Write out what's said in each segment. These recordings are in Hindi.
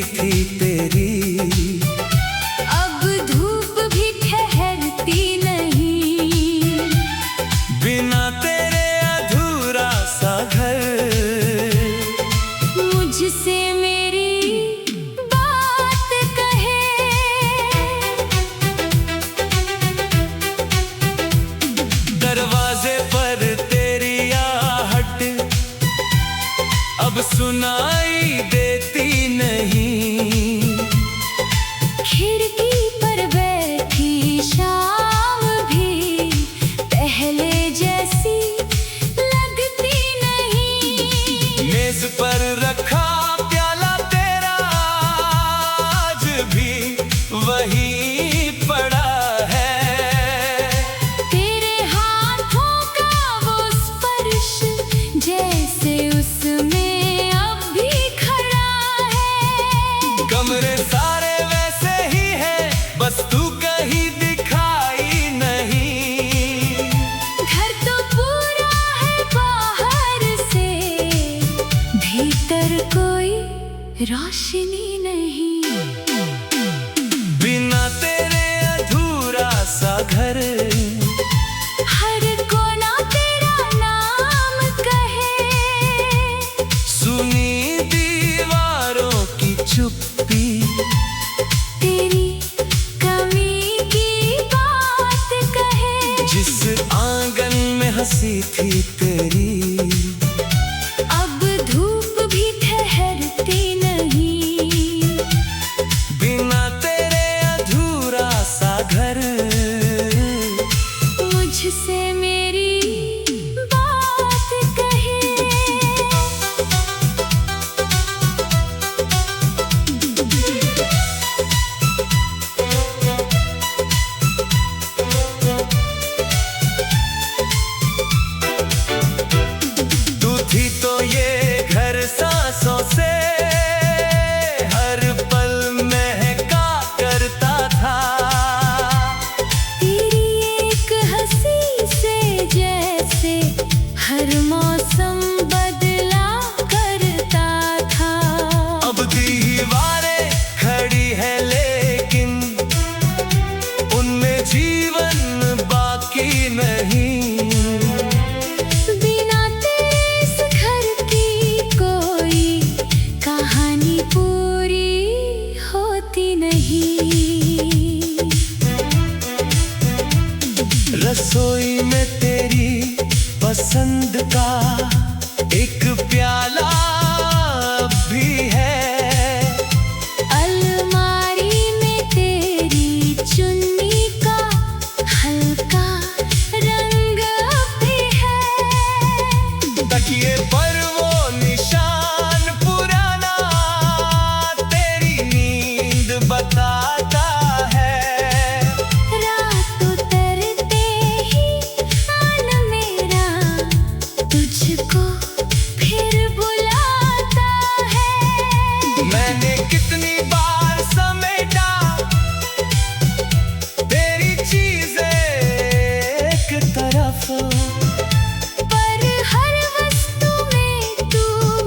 थी तेरी। अब धूप भी ठहरती नहीं, बिना तेरे अधूरा सा घर। मुझसे मेरी बात कहे, दरवाजे पर तेरी आहट अब सुनाई देती नहीं। खिड़की पर बैठी शाम भी पहले जैसी लगती नहीं। मेज पर रखा प्याला तेरा आज भी वही पड़ा है। तेरे हाथों का वो स्पर्श जैसे उसमें अब भी खड़ा है। कमरे सारे वैसे ही हैं, बस तू कहीं दिखाई नहीं। घर तो पूरा है बाहर से, भीतर कोई रोशनी नहीं। बिना तेरे अधूरा सा घर। हर कोना तेरा नाम कहे, सुनी दीवारों की चुप्पी, तेरी कमी की बात कहे। जिस आंगन में हंसी थी तेरी। अब धूप भी ठहरती नहीं, बिना तेरे अधूरा सा घर। मुझसे मेरी बात कहे। तू थी तो ये घर सांसों से हर पल महका करता था। तेरी एक हंसी से जैसे हर मौसम बदला करता था। अब दीवारें खड़ी है लेकिन उनमें जीवन बाकी नहीं। बिना तेरे इस घर की कोई कहानी पूरी होती नहीं। रसोई में तेरी पसंद का एक प्याला भी है। अलमारी में तेरी चुन्नी का हल्का रंग भी है। तकिए पर वो निशान पुराना तेरी नींद बताता है। रात उतरते ही मन मेरा तुझको फिर बुलाता है। मैंने कितनी बार समेटा तेरी चीजें एक तरफ। पर हर वस्तु में तू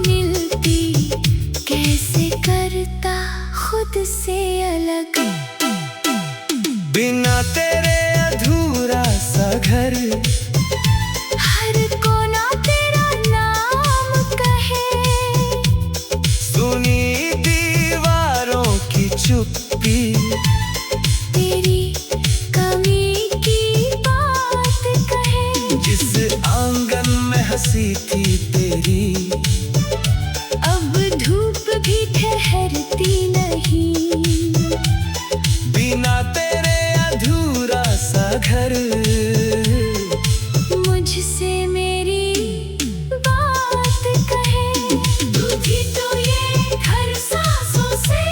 मिलती कैसे करता खुद से अलग। बिना तेरे अधूरा सा घर। हर कोना तेरा नाम कहे, सुनी दीवारों की चुप्पी, तेरी कमी की बात कहे। जिस आंगन में हंसी थी तेरी। अब धूप भी ठहरती नहीं, बिना तेरे अधूरा सा घर। मुझसे मेरी बात कहे। तू थी तो ये घर सांसों से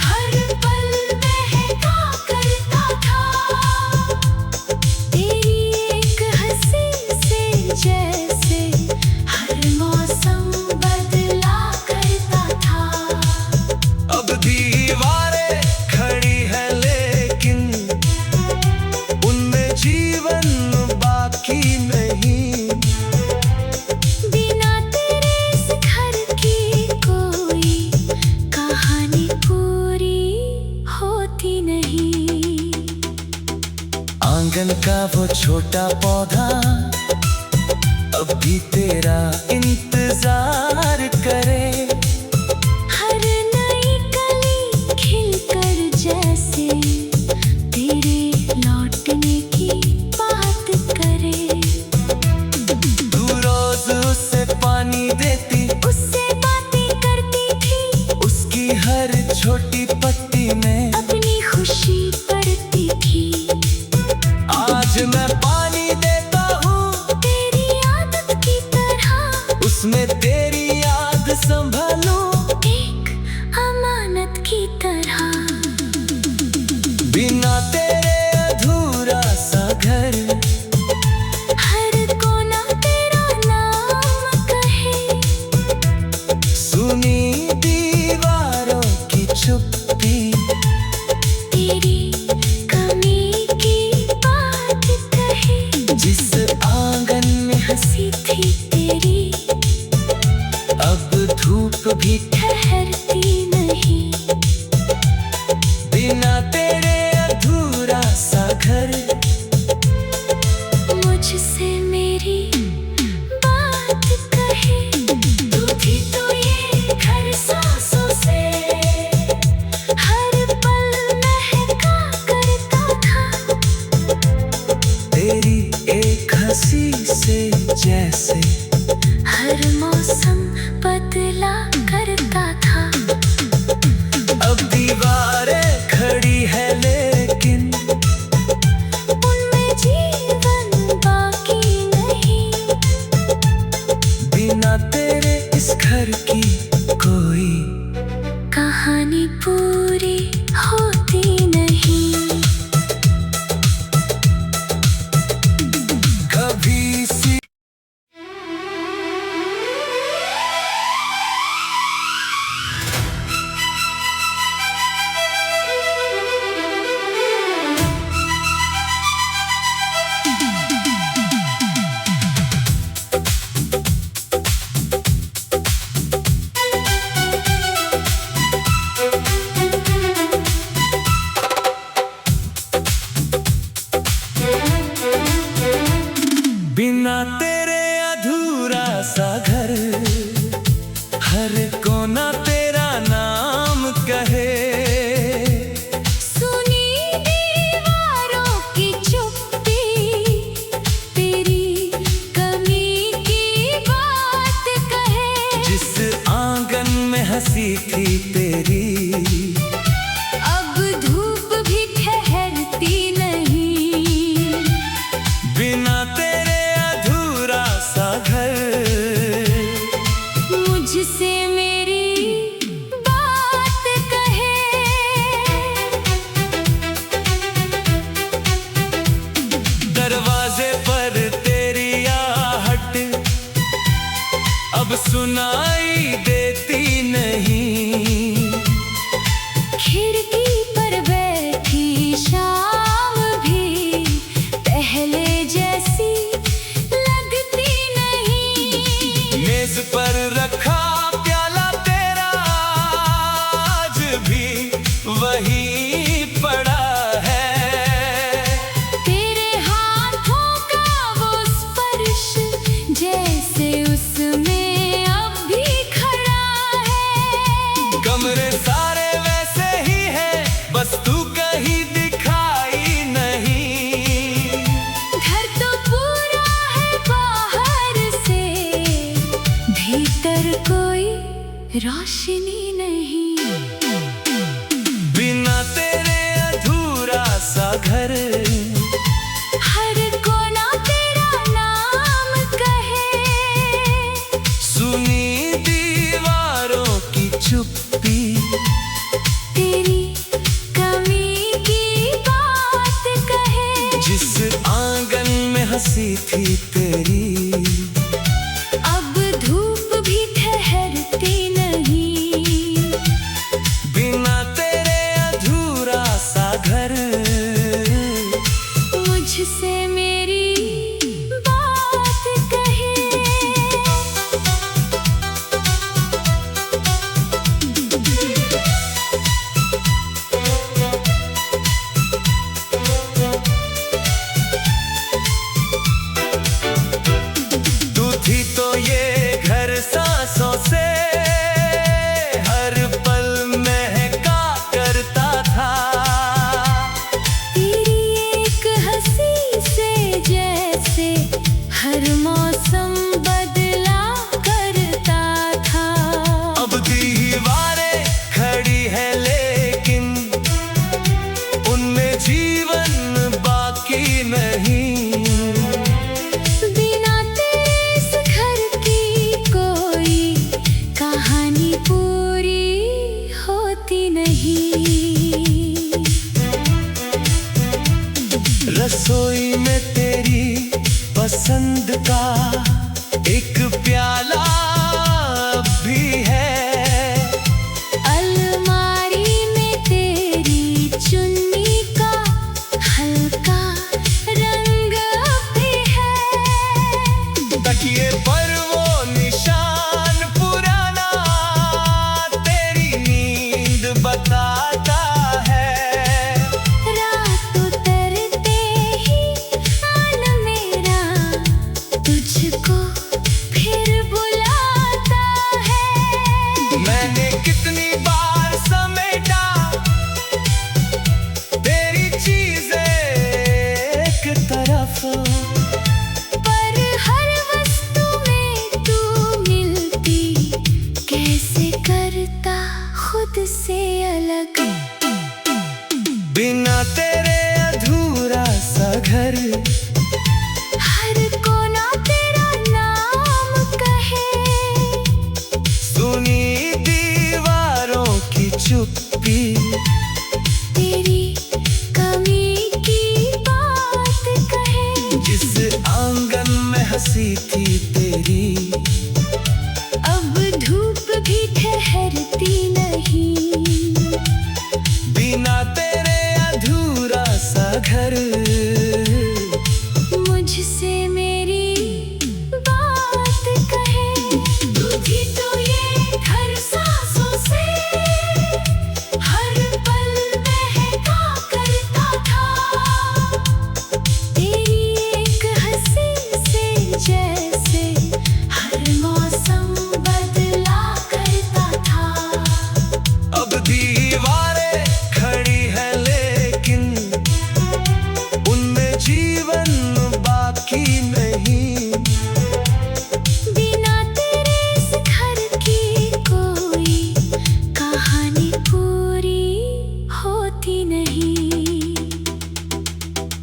हर पल महका करता था। तेरी एक हंसी से जैसे हर छोटा पौधा अब भी तेरा इंतजार करे। हर नई कली खिलकर जैसे तेरे लौटने की बात करे। तू रोज उसे पानी देती, उससे बातें करती थी, उसकी हर छोटी पत्ती में अपनी खुशी पड़ती थी। आज मैं पानी देता हूँ तेरी आदत की तरह, उसमें तेरी याद संभालूं एक अमानत की तरह। बिना तेरे अधूरा सा घर, हर कोना तेरा नाम कहे। सुनी दीवारों की चुप्पी, तेरी कमी की बात कहे। जिस आंगन में हंसी थी तेरी, अब धूप भी ठहरती नहीं। बिना तेरे अधूरा सा घर, मुझसे मेरी बात कहे। तू थी तो ये घर सांसों से हर पल महका करता था। तेरी एक हंसी से जैसे हर मौसम बदला करता था। अब दीवारें खड़ी है लेकिन उनमें जीवन बाकी नहीं। बिना तेरे इस घर की कोई कहानी पूरी होती नहीं। कभी सी बिना तेरे अधूरा सा घर, हर कोना तेरा नाम कहे। सुनी दीवारों की चुप्पी, तेरी कमी की बात कहे। जिस आंगन में हंसी थी तेरी, अब धूप भी ठहरती नहीं। बिना तेरे अधूरा सा घर, मुझसे मेरी बात कहे। दरवाजे पर तेरी आहट अब सुनाई देती नहीं। खिड़की पर बैठी शाम भी पहले जैसी लगती नहीं। मेज पर रखा प्याला तेरा आज भी वही पड़ा है। तेरे हाथों का वो स्पर्श जैसे उसमें अब भी खड़ा है। कमरे सारे वैसे ही हैं, बस तू कहीं दिखाई नहीं। घर तो पूरा है बाहर से, भीतर कोई रोशनी नहीं। बिना तेरे अधूरा सा घर, हर कोना तेरा नाम कहे। सुनी दीवारों की चुप्पी, तेरी कमी की बात कहे। जिस आंगन में हंसी थी तेरी, अब धूप भी ठहरती नहीं। बिना तेरे अधूरा सा घर, का एक प्याला भी है। अलमारी में तेरी चुन्नी का हल्का रंग भी है। तकिए पर वो निशान पुराना तेरी नींद बताता है। रात उतरते ही आन मेरा तुझको फिर बुलाता है। मैंने कितनी बार समेटा तेरी चीजें एक तरफ, पर हर वस्तु में तू मिलती कैसे करता खुद से अलग। बिना तेरे अधूरा सा घर, हर कोना तेरा नाम कहे। सुनी दीवारों की चुप्पी, तेरी कमी की बात कहे। जिस आंगन में हंसी थी तेरी, अब धूप भी ठहरती नहीं। बिना तेरे अधूरा सा घर, मुझसे मेरी बात कहे। तू थी तो ये घर सांसों से हर पल महका करता था। तेरी एक हंसी से जैसे हर मौसम बदला करता था। अब दीवारें खड़ी है लेकिन उनमें जीवन बाकी नहीं। बिना तेरे इस घर की कोई कहानी पूरी होती नहीं।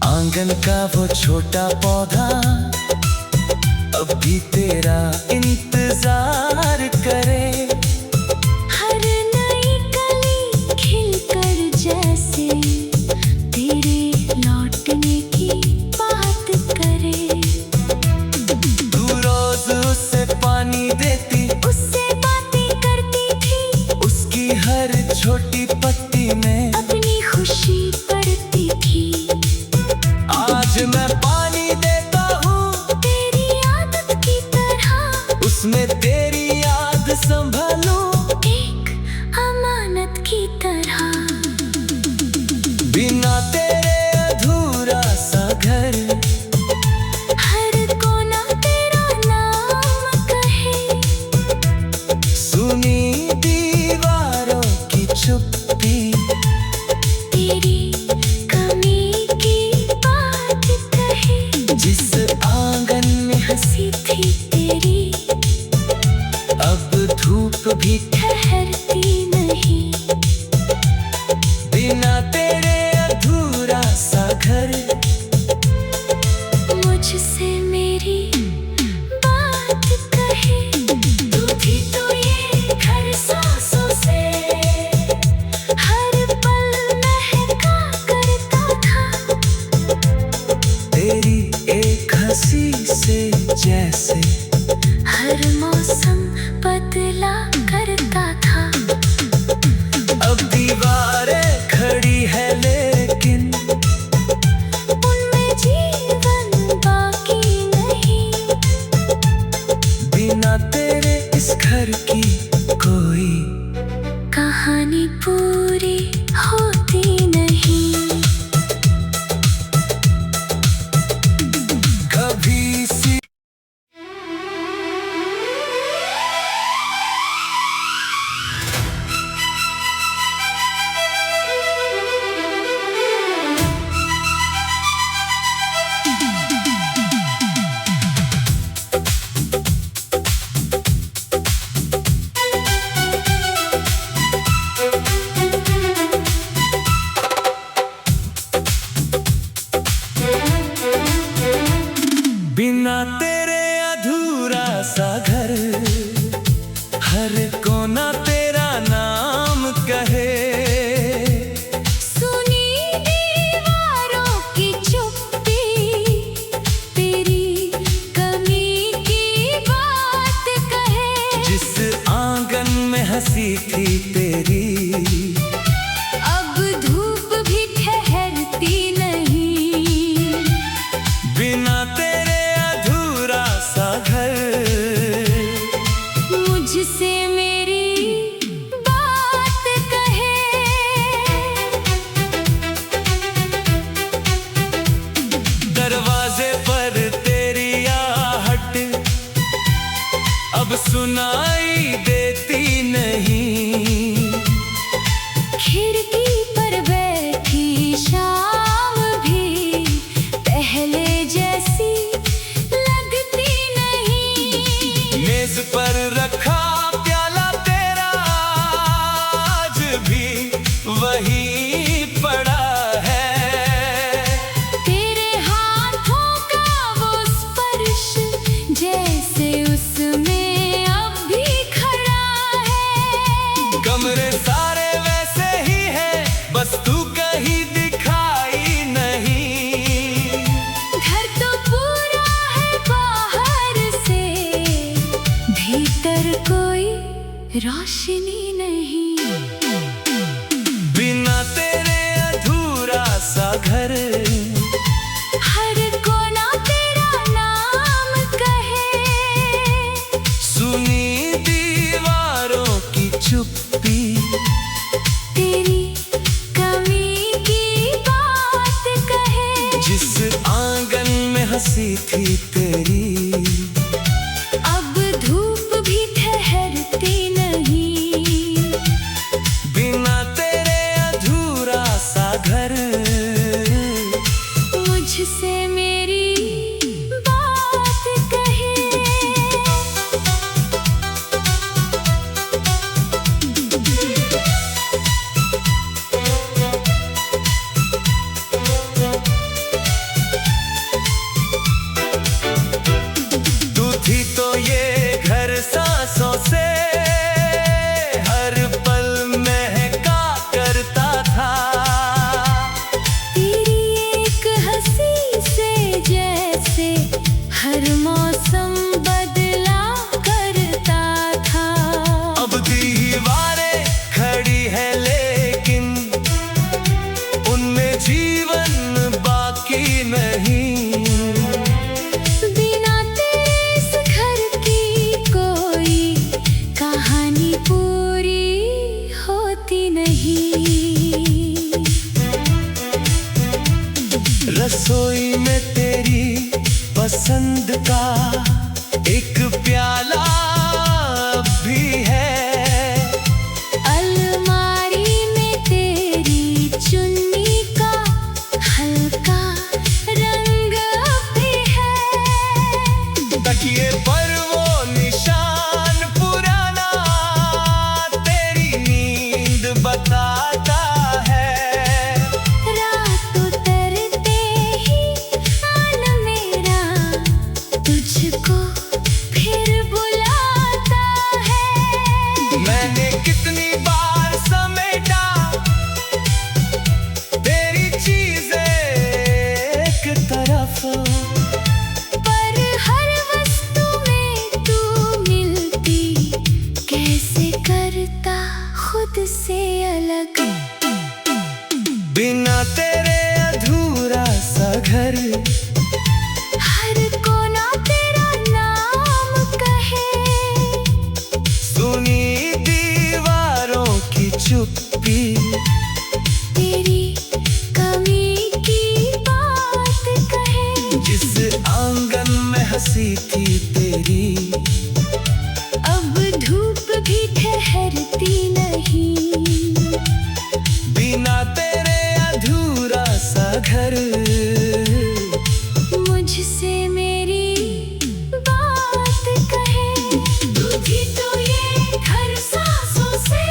आंगन का वो छोटा पौधा अब भी तेरा इंतजार करे। हर नई कली खिलकर जैसे तेरे लौटने की बात करे। तू रोज उसे पानी देती, उससे बातें करती थी, उसकी हर छोटी पत्ती में अपनी खुशी पड़ती थी। आज मैं पानी देता हूँ तेरी आदत की तरह, उसमें तेरी याद संभालूं। एक अमानत की तरह। बिना तेरे अधूरा सा घर, हर कोना तेरा नाम कहे। सुनी दीवारों की चुप्पी, तेरी कमी की बात कहे। जिस आंगन में हंसी हंसी थी तेरी, अब धूप भी ठहरती नहीं। बिना तेरे अधूरा सा घर, मुझसे मेरी बात कहे। तू थी तो ये घर सांसों से हर पल महका करता था। तेरी एक हंसी से जैसे हर मौसम बदला करता था। अब दीवारें खड़ी है लेकिन उनमें जीवन बाकी नहीं। बिना तेरे इस घर की कोई कहानी पूरी होती नहीं। कभी सी बिना तेरे अधूरा सा घर, हर कोना तेरा नाम कहे। सुनी दीवारों की चुप्पी, तेरी कमी थी तेरी, अब धूप भी ठहरती नहीं। बिना तेरे अधूरा सा घर, मुझसे मेरी बात कहे। दरवाजे पर तेरी आहट अब सुनाई देती नहीं। खिड़की पर बैठी शाम भी पहले जैसी लगती नहीं। मेज पर रखा प्याला तेरा आज भी वही पड़ा है। तेरे हाथों का वो स्पर्श जैसे उसमें अब भी खड़ा है। कमरे सारे वैसे ही हैं, बस तू कहीं दिखाई नहीं। घर तो पूरा है बाहर से, भीतर कोई रोशनी नहीं। बिना तेरे अधूरा सा घर, हर कोना तेरा नाम कहे। सुनी दीवारों की चुप्पी, तेरी कमी की बात कहे। जिस आंगन में हंसी थी तेरी, अब धूप भी ठहरती नहीं। बिना तेरे अधूरा सा घर, मुझसे मेरी बात कहे। तू थी तो ये घर सांसों से हर पल महका करता था। तेरी एक हंसी से जैसे हर मौसम बदला करता था। अब दीवारें खड़ी है लेकिन उनमें जीवन बाकी नहीं। बिना तेरे इस घर की कोई कहानी पूरी होती नहीं। रसोई में तेरी पसंद का एक प्याला भी है। अलमारी में तेरी चुन्नी का हल्का रंग भी है। तकिए पर वो निशान पुराना तेरी नींद बताता है। रात उतरते ही आन मेरा तुझको फिर बुलाता है। मैंने कितनी बार समेटा तेरी चीजें एक तरफ, पर हर वस्तु में तू मिलती कैसे करता खुद से अलग। बिना तेरे अधूरा सा घर, हर कोना तेरा नाम कहे। सुनी दीवारों की चुप्पी, तेरी कमी की बात कहे। जिस आंगन में हंसी थी तेरी, अब धूप भी ठहरती नहीं। बिना तेरे अधूरा सा घर, मुझसे मेरी बात कहे। तू थी तो ये घर सांसों से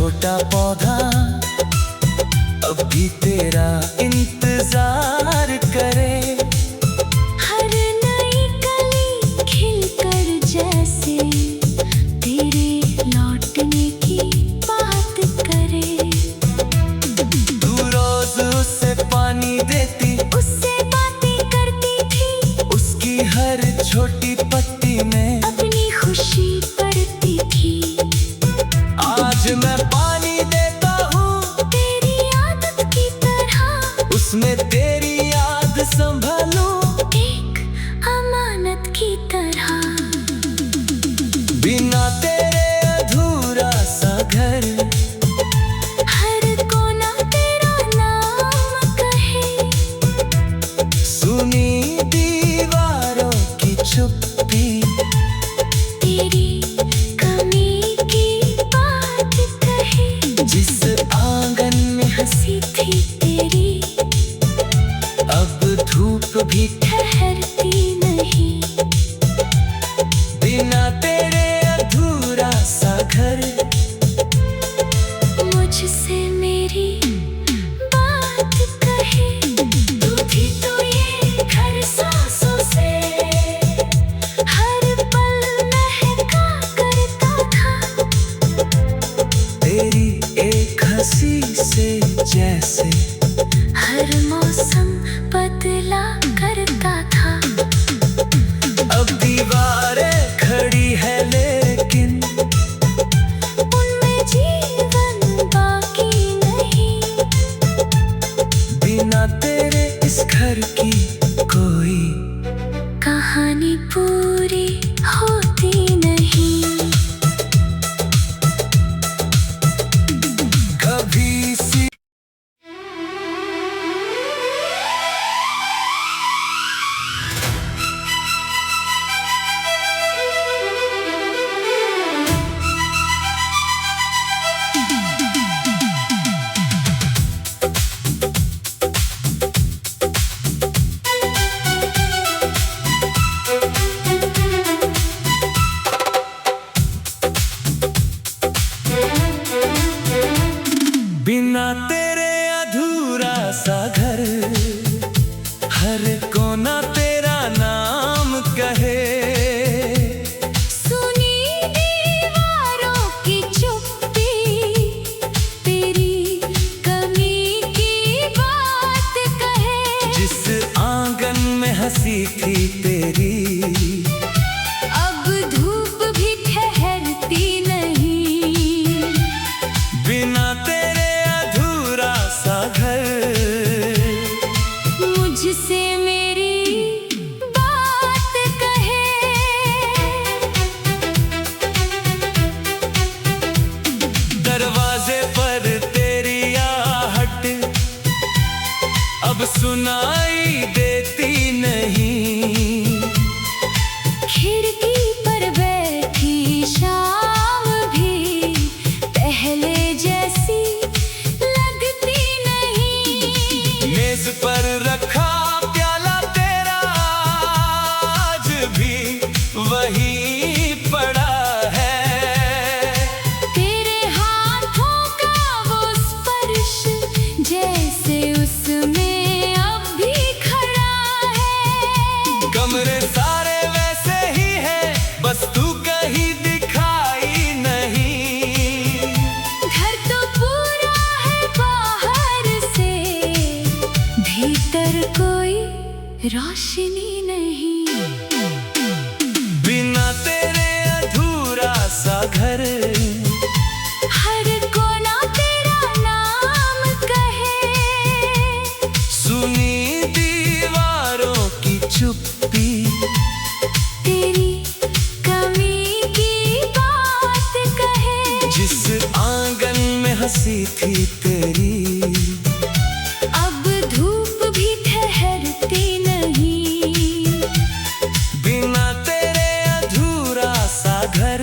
छोटा पौधा अब भी तेरा इंतजार करे। हर नई कली खिलकर जैसे तेरे लौटने की बात करे। तू रोज उसे पानी देती, उससे बातें करती थी, उसकी हर छोटी पत्ती में अपनी खुशी पड़ती थी। आज मैं पानी देता हूँ तेरी आदत की तरह, उसमें तेरी याद संभालूं एक अमानत की तरह। बिना तेरे अधूरा सा घर, हर कोना तेरा नाम कहे। सुनी दीवारों की चुप्पी, तेरी कमी की बात कहे। जिस आंगन में हंसी थी तेरी, अब धूप भी ठहरती नहीं। बिना तेरे अधूरा सा घर, मुझसे मेरी बात कहे। तू थी तो ये घर सांसों से हर पल महका करता था। तेरी एक हंसी से जैसे हर मौसम बदला करता था। अब दीवारें खड़ी है लेकिन उनमें जीवन बाकी नहीं। बिना तेरे इस घर की कोई कहानी पूरी होती नहीं। कभी सी बिना तेरे अधूरा सा घर, हर कोना तेरा नाम कहे। सुनी दीवारों की चुप्पी, तेरी कमी की बात कहे। जिस आंगन में हंसी थी तेरी, अब धूप भी ठहरती नहीं। बिना तेरे अधूरा सा घर, मुझसे मेरी बात कहे। दरवाजे पर तेरी आहट अब सुनाई देती नहीं। खिड़की पर बैठी शाम भी पहले जैसी लगती नहीं। मेज पर रखा प्याला तेरा आज भी वही पड़ा है। तेरे हाथों का वो स्पर्श जैसे उसमें अब भी खड़ा है। कमरे सारे वैसे ही हैं, बस तू कहीं दिखाई नहीं। घर तो पूरा है बाहर से, भीतर कोई रोशनी नहीं। बिना तेरे अधूरा सा घर, हर कोना तेरा नाम कहे। सुनी दीवारों की चुप्पी, तेरी कमी की बात कहे। जिस आंगन में हंसी थी तेरी, अब धूप भी ठहरती नहीं। बिना तेरे अधूरा सा घर,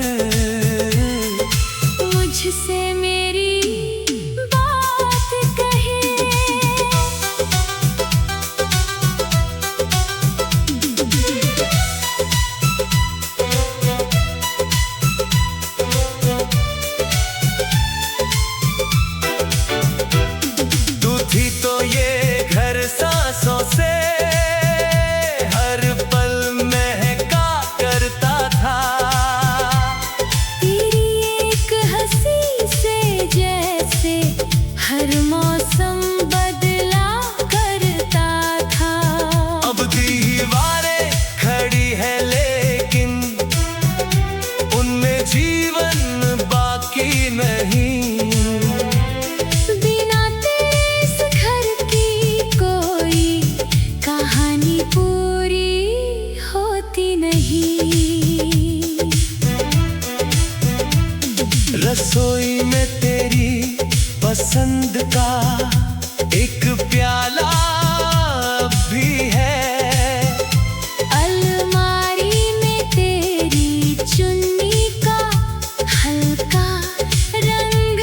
पसंद का एक प्याला भी है। अलमारी में तेरी चुन्नी का हल्का रंग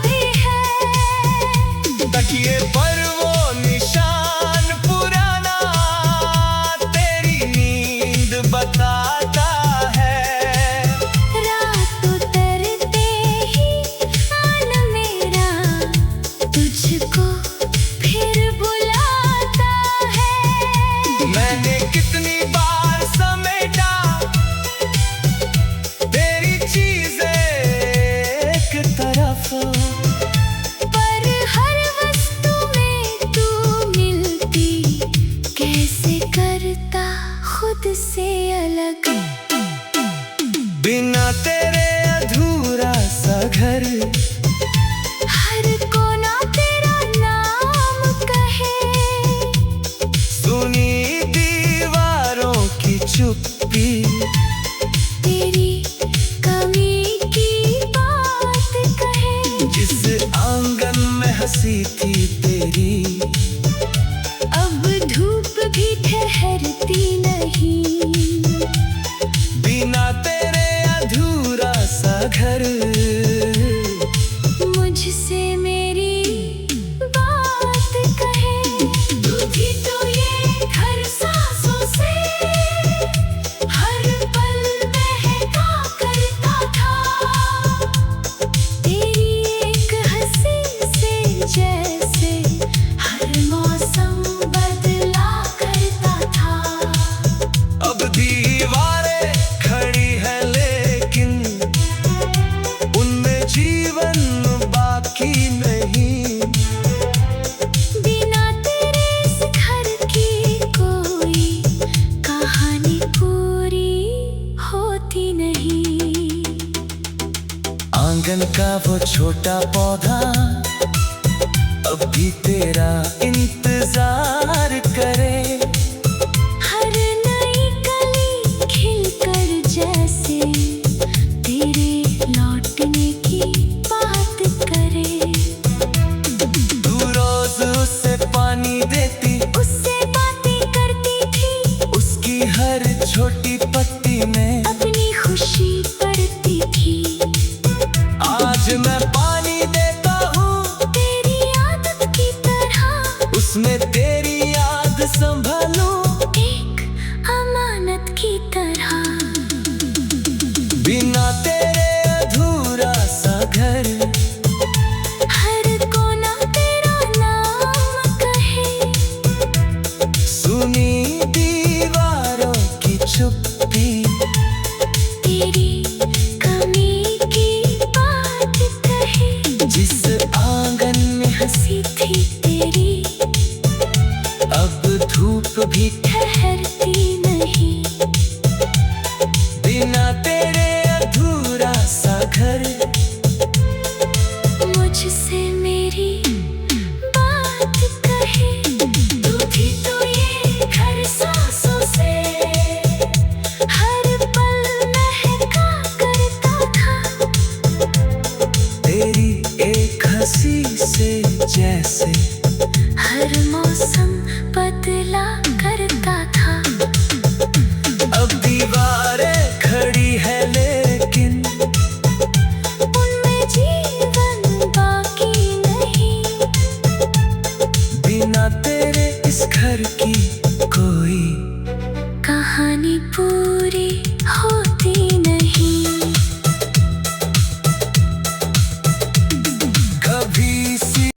भी है। तकिए पर वो निशान पुराना तेरी नींद बताता है। रात उतरते ही मन मेरा तुझको फिर बुलाता है। मैंने कितनी बार समेटा तेरी चीजें एक तरफ, पर हर वस्तु में तू मिलती कैसे करता खुद से अलग। बिना तेरे अधूरा सा घर, हर कोना तेरा नाम कहे। सुनी दीवारों की चुप्पी, तेरी कमी की बात कहे। जिस आंगन में हंसी थी तेरी, अब धूप भी ठहरती नहीं। बिना तेरे अधूरा सा घर। मुझसे मेरी बात कहे। तू थी तो ये घर सांसों से हर पल महका करता था। तेरी एक हंसी से जैसे हर मौसम बदला करता था। अब दीवारें खड़ी है लेकिन उनमें जीवन बाकी नहीं। बिना तेरे इस घर की कोई कहानी पूरी होती नहीं। आंगन का वो छोटा पौधा अब भी तेरा इंतजार करे। हर नई कली खिलकर जैसे तेरे लौटने की बात करे। तू रोज उसे पानी देती, उससे बातें करती थी, उसकी हर छोटी पत्ती में अपनी खुशी पड़ती थी। आज मैं पानी देता हूँ तेरी आदत की तरह, उसमें तेरी याद संभालूं। एक अमानत की तरह। बिना तेरे अधूरा सा घर, हर कोना तेरा नाम कहे। सुनी दीवारों की चुप्पी, तेरी कमी की बात कहे। जिस आंगन में हंसी थी तेरी, अब धूप भी ठहरती नहीं। बिना तेरे अधूरा सा घर। मुझसे मेरी बात कहे। तू थी तो ये घर सांसों से हर पल महका करता था। तेरी एक हंसी से जैसे हर मौसम बदला करता था। अब दीवारें खड़ी है लेकिन उनमें जीवन बाकी नहीं। बिना तेरे इस घर की